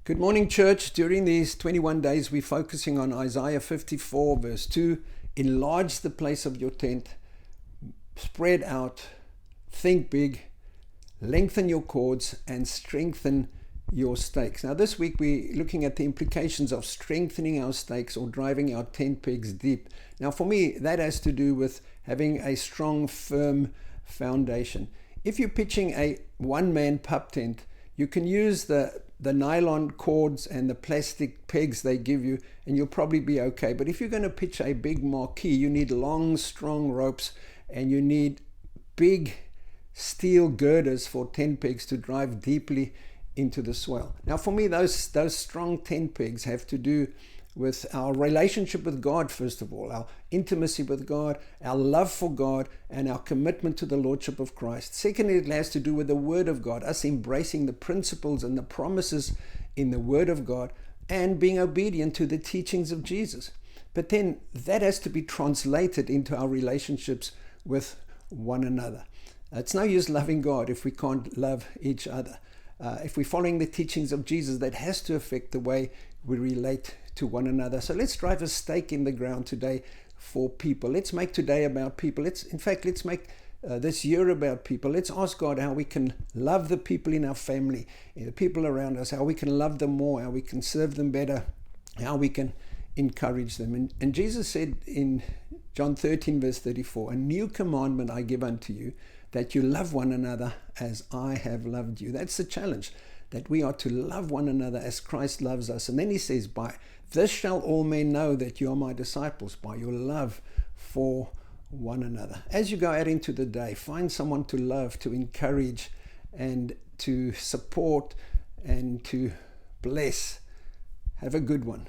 Good morning, church. During these 21 days, we're focusing on Isaiah 54, verse 2. Enlarge the place of your tent, spread out, think big, lengthen your cords, and strengthen your stakes. Now, this week, we're looking at the implications of strengthening our stakes or driving our tent pegs deep. Now, for me, that has to do with having a strong, firm foundation. If you're pitching a one-man pup tent, you can use the nylon cords and the plastic pegs they give you, and you'll probably be okay. But if you're going to pitch a big marquee, you need long, strong ropes, and you need big steel girders for tent pegs to drive deeply into the swell. Now, for me, those strong tent pegs have to do with our relationship with God, first of all, our intimacy with God, our love for God, and our commitment to the Lordship of Christ. Secondly, it has to do with the Word of God, us embracing the principles and the promises in the Word of God, and being obedient to the teachings of Jesus. But then that has to be translated into our relationships with one another. It's no use loving God if we can't love each other. If we're following the teachings of Jesus, that has to affect the way we relate to one another. So let's drive a stake in the ground today for people. Let's make today about people. Let's make this year about people. Let's ask God how we can love the people in our family, the people around us, how we can love them more, how we can serve them better, how we can encourage them. And Jesus said in John 13, verse 34, "A new commandment I give unto you, that you love one another as I have loved you." That's the challenge, that we are to love one another as Christ loves us. And then he says, "By this shall all men know that you are my disciples, by your love for one another." As you go out into the day, find someone to love, to encourage, and to support, and to bless. Have a good one.